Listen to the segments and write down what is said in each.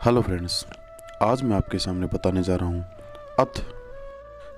Hello friends, आज मैं आपके सामने बताने जा रहा हूँ अथ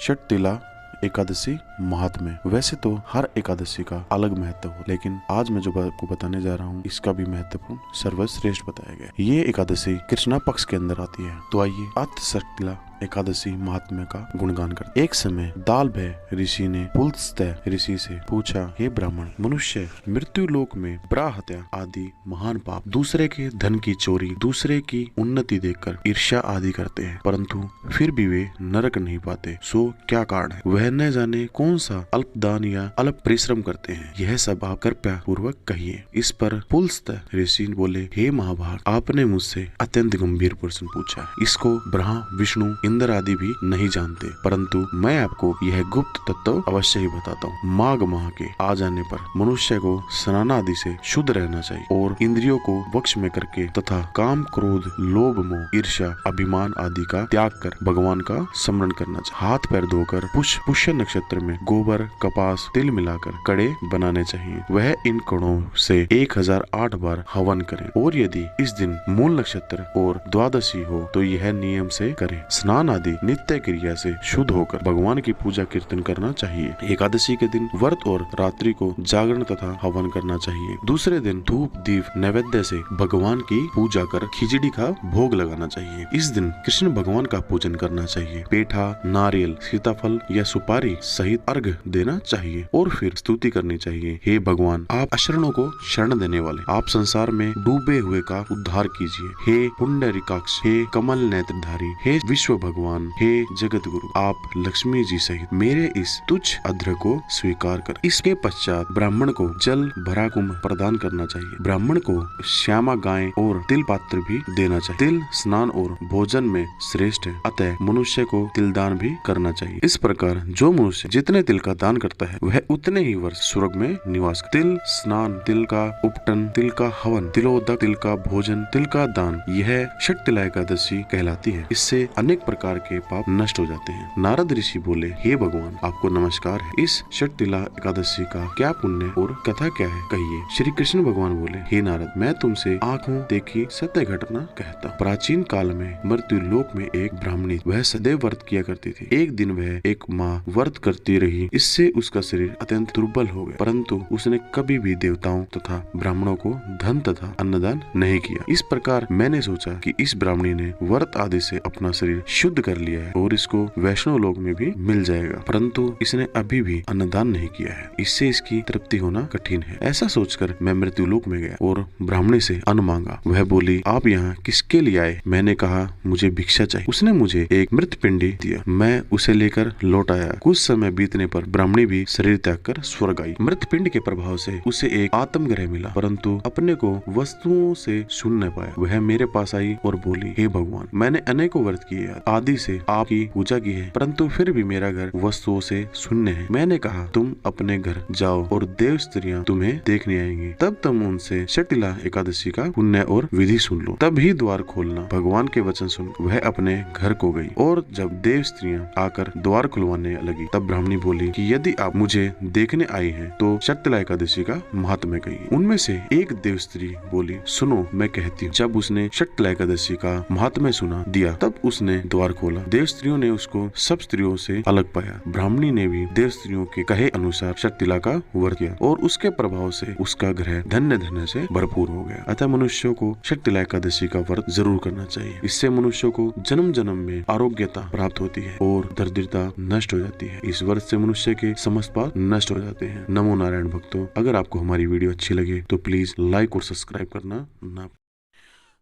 षटतिला एकादशी महात्म्य। वैसे तो हर एकादशी का अलग महत्व हो, लेकिन आज मैं जो आपको बताने जा रहा हूँ इसका भी महत्वपूर्ण सर्वश्रेष्ठ बताया गया। ये एकादशी कृष्णा पक्ष के अंदर आती है। तो आइए अथ षटतिला एकादशी महात्म्य का गुणगान करते। एक समय दालभय ऋषि ने पुलस्त्य ऋषि से पूछा, हे ब्राह्मण, मनुष्य मृत्यु लोक में ब्रा हत्या आदि महान पाप, दूसरे के धन की चोरी, दूसरे की उन्नति देखकर ईर्ष्या आदि करते हैं, परंतु फिर भी वे नरक नहीं पाते। सो क्या कारण है? वह न जाने कौन सा अल्प दान या अल्प परिश्रम करते हैं। यह सब आप कृपया पूर्वक कहिए। इस पर पुलस्त्य ऋषि बोले, हे महाभाग, आपने मुझसे अत्यंत गंभीर प्रश्न पूछा है। इसको ब्रह्मा, विष्णु, इंद्र आदि भी नहीं जानते, परंतु मैं आपको यह गुप्त तत्व अवश्य ही बताता हूँ। माघ माह के आ जाने पर मनुष्य को स्नान आदि से शुद्ध रहना चाहिए और इंद्रियों को वश में करके तथा काम, क्रोध, लोभ, मोह, ईर्ष्या, अभिमान आदि का त्याग कर भगवान का स्मरण करना चाहिए। हाथ पैर धोकर पुष्य नक्षत्र में गोबर, कपास, तिल मिलाकर कड़े बनाने चाहिए। वह इन कड़ों से 1008 बार हवन करें और यदि इस दिन मूल नक्षत्र और द्वादशी हो तो यह नियम से करें। स्नान आदि नित्य क्रिया से शुद्ध होकर भगवान की पूजा कीर्तन करना चाहिए। एकादशी के दिन व्रत और रात्रि को जागरण तथा हवन करना चाहिए। दूसरे दिन धूप दीप नैवेद्य से भगवान की पूजा कर खिचड़ी का भोग लगाना चाहिए। इस दिन कृष्ण भगवान का पूजन करना चाहिए। पेठा, नारियल, सीताफल या सुपारी सहित अर्घ देना चाहिए और फिर स्तुति करनी चाहिए। हे भगवान, आप अशरणों को शरण देने वाले, आप संसार में डूबे हुए का उद्धार कीजिए। हे पुंडरीकाक्ष, हे कमल नेत्रधारी, हे विश्व भगवान, हे जगत गुरु, आप लक्ष्मी जी सहित मेरे इस तुच्छ अध्र को स्वीकार कर। इसके पश्चात ब्राह्मण को जल भरा कुंभ प्रदान करना चाहिए। ब्राह्मण को श्यामा गाय और तिल पात्र भी देना चाहिए। तिल स्नान और भोजन में श्रेष्ठ है, अतः मनुष्य को तिल दान भी करना चाहिए। इस प्रकार जो मनुष्य जितने तिल का दान करता है वह उतने ही वर्ष स्वर्ग में निवास करता है। तिल स्नान, तिल का उपटन, तिल का हवन, तिलोदक, तिल का भोजन, तिल का दान, यह षटतिला एकादशी कहलाती है। इससे अनेक प्रकार के पाप नष्ट हो जाते हैं। नारद ऋषि बोले, हे भगवान, आपको नमस्कार है। इस षटतिला एकादशी का क्या पुण्य और कथा क्या है, कहिए। श्री कृष्ण भगवान बोले, हे नारद, मैं तुमसे आंखों देखी सत्य घटना कहता हूँ। प्राचीन काल में मृत्यु लोक में एक ब्राह्मणी, वह सदैव व्रत किया करती थी। एक दिन वह एक माह व्रत करती रही। इससे उसका शरीर अत्यंत दुर्बल हो गया, परंतु उसने कभी भी देवताओं तथा ब्राह्मणों को धन तथा अन्नदान नहीं किया। इस प्रकार मैंने सोचा कि इस ब्राह्मणी ने व्रत आदि से अपना शरीर शुद्ध कर लिया है और इसको वैष्णव लोक में भी मिल जाएगा, परंतु इसने अभी भी अन्नदान नहीं किया है। इससे इसकी तृप्ति होना कठिन है। ऐसा सोचकर मैं मृत्यु लोक में गया और ब्राह्मणी से अन्न मांगा। वह बोली, आप यहाँ किसके लिए आए? मैंने कहा, मुझे भिक्षा चाहिए। उसने मुझे एक मृत पिंडी दिया। मैं उसे लेकर लौट आया। कुछ समय बीतने पर ब्राह्मणी भी शरीर त्याग कर स्वर्ग आई। मृत पिंड के प्रभाव से उसे एक आत्मग्रह मिला, परंतु अपने को वस्तुओं से सुन न पाया। वह मेरे पास आई और बोली, हे भगवान, मैंने अनेकों व्रत किए, आदि से आपकी पूजा की है, परंतु फिर भी मेरा घर वस्तुओं से शून्य है। मैंने कहा, तुम अपने घर जाओ और देव स्त्रियां तुम्हें देखने आएंगी, तब तुम उनसे षटतिला एकादशी का पुण्य और विधि सुन लो, तब ही द्वार खोलना। भगवान के वचन सुन वह अपने घर को गई और जब देव स्त्रियां आकर द्वार खुलवाने लगी तब ब्राह्मणी बोली कि यदि आप मुझे देखने आई हैं तो षटतिला एकादशी का महात्म्य कहिए। उनमें से एक देव स्त्री बोली, सुनो, मैं कहती हूँ। जब उसने षटतिला एकादशी का महात्म्य सुना दिया तब उसने द्वार खोला। देव स्त्रियों ने उसको सब स्त्रियों से अलग पाया। ब्राह्मणी ने भी देव स्त्रियों के कहे अनुसार षटतिला का व्रत किया और उसके प्रभाव से उसका ग्रह धन्य धन्य से भरपूर हो गया। अतः मनुष्यों को षटतिला एकादशी का व्रत जरूर करना चाहिए। इससे मनुष्यों को जन्म जन्म में आरोग्यता प्राप्त होती है और दरिद्रता नष्ट हो जाती है। इस व्रत से मनुष्य के समस्त पाप नष्ट हो जाते हैं। नमो नारायण भक्तों, अगर आपको हमारी वीडियो अच्छी लगे तो प्लीज लाइक और सब्सक्राइब करना ना।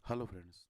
Hello friends.